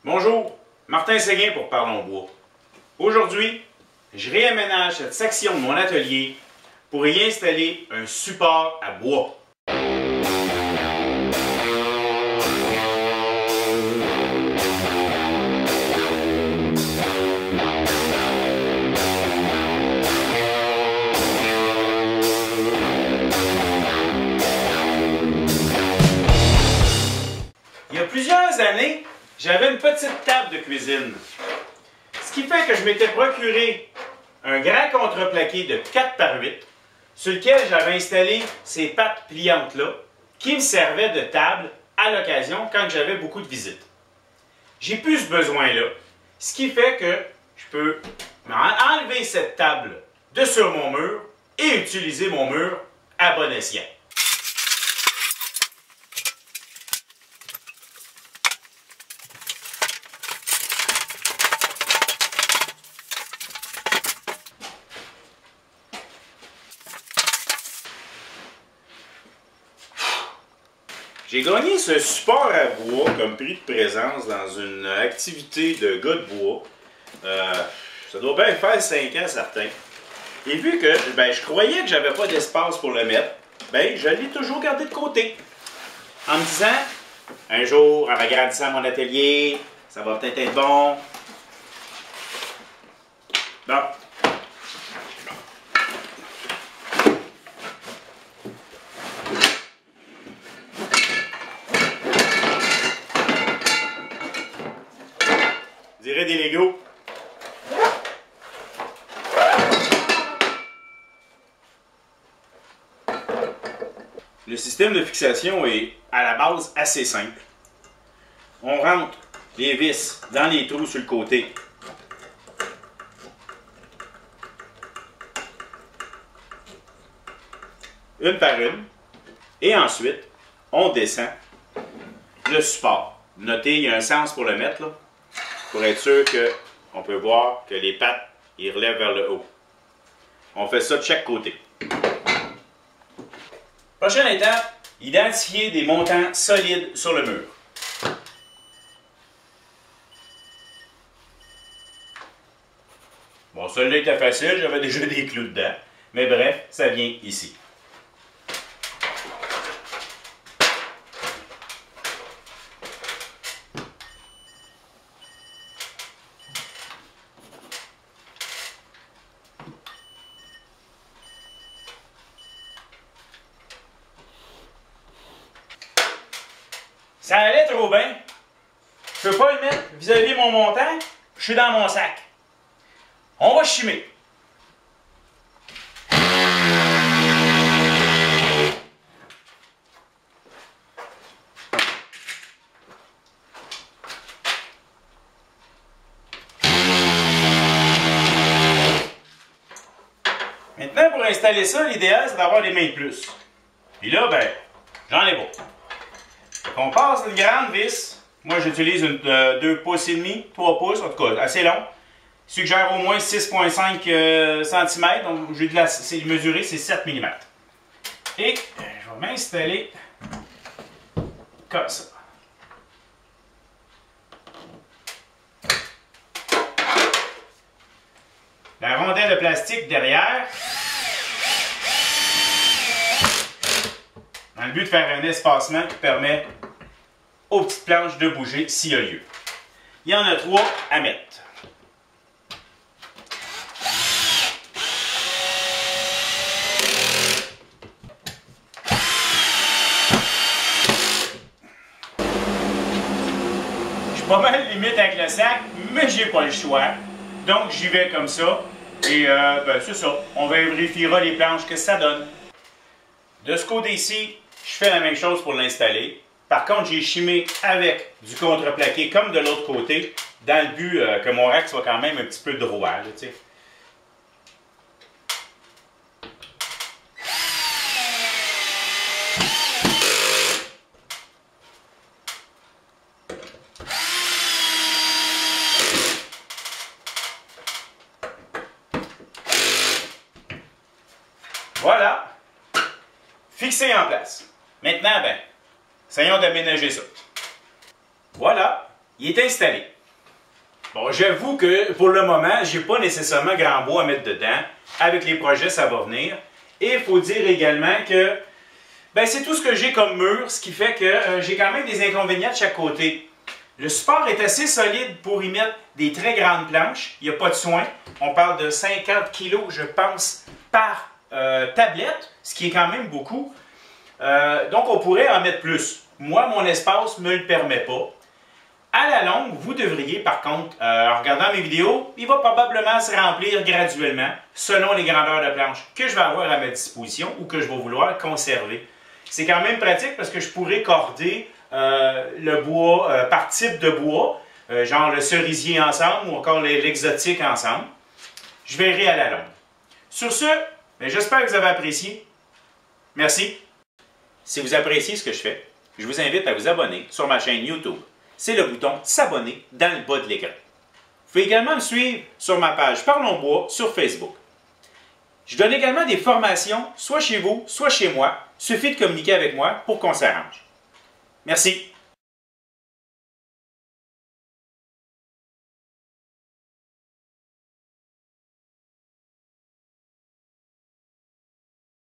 Bonjour, Martin Séguin pour Parlons Bois. Aujourd'hui, je réaménage cette section de mon atelier pour y installer un support à bois. Il y a plusieurs années, j'avais une petite table de cuisine. Ce qui fait que je m'étais procuré un grand contreplaqué de 4 par 8 sur lequel j'avais installé ces pattes pliantes-là qui me servaient de table à l'occasion quand j'avais beaucoup de visites. J'ai plus ce besoin-là, ce qui fait que je peux enlever cette table de sur mon mur et utiliser mon mur à bon escient. J'ai gagné ce support à bois comme prix de présence dans une activité de gars de bois. Ça doit bien faire 5 ans, certains. Et vu que je croyais que j'avais pas d'espace pour le mettre, je l'ai toujours gardé de côté. En me disant, un jour, en agrandissant mon atelier, ça va peut-être être bon. Bon. Je dirais des Legos. Le système de fixation est à la base assez simple. On rentre les vis dans les trous sur le côté. Une par une. Et ensuite, on descend le support. Notez, il y a un sens pour le mettre là, pour être sûr qu'on peut voir que les pattes ils relèvent vers le haut. On fait ça de chaque côté. Prochaine étape, identifier des montants solides sur le mur. Bon, celui-là était facile, j'avais déjà des clous dedans. Mais bref, ça vient ici. Ça allait trop bien. Je peux pas le mettre vis-à-vis mon montant. Je suis dans mon sac. On va chimer. Maintenant, pour installer ça, l'idéal, c'est d'avoir des mains de plus. Puis là, j'en ai pas. On passe une grande vis. Moi, j'utilise une 2 pouces et demi, 3 pouces, en tout cas, assez long. Il suggère au moins 6,5 cm. Donc, j'ai de la mesuré, c'est 7 mm. Et je vais m'installer comme ça. La rondelle de plastique derrière. Dans le but de faire un espacement qui permet aux petites planches de bouger s'il y a lieu. Il y en a 3 à mettre. Je suis pas mal limite avec le sac, mais j'ai pas le choix. Donc j'y vais comme ça. Et c'est ça. On vérifiera les planches que ça donne. De ce côté-ci, je fais la même chose pour l'installer. Par contre, j'ai chimé avec du contreplaqué comme de l'autre côté, dans le but que mon rack soit quand même un petit peu droit. Là, t'sais. Voilà, fixé en place. Maintenant, essayons d'aménager ça. Voilà, il est installé. Bon, j'avoue que pour le moment, j'ai pas nécessairement grand bois à mettre dedans. Avec les projets, ça va venir. Et il faut dire également que ben, c'est tout ce que j'ai comme mur, ce qui fait que j'ai quand même des inconvénients de chaque côté. Le support est assez solide pour y mettre des très grandes planches. Il n'y a pas de soin. On parle de 50 kg, je pense, par tablette, ce qui est quand même beaucoup. Donc, on pourrait en mettre plus. Moi, mon espace ne me le permet pas. À la longue, vous devriez, par contre, en regardant mes vidéos, il va probablement se remplir graduellement selon les grandeurs de planches que je vais avoir à ma disposition ou que je vais vouloir conserver. C'est quand même pratique parce que je pourrais corder le bois par type de bois, genre le cerisier ensemble ou encore l'exotique ensemble. Je verrai à la longue. Sur ce, j'espère que vous avez apprécié. Merci. Si vous appréciez ce que je fais, je vous invite à vous abonner sur ma chaîne YouTube. C'est le bouton s'abonner dans le bas de l'écran. Vous pouvez également me suivre sur ma page Parlons Bois sur Facebook. Je donne également des formations, soit chez vous, soit chez moi. Il suffit de communiquer avec moi pour qu'on s'arrange. Merci.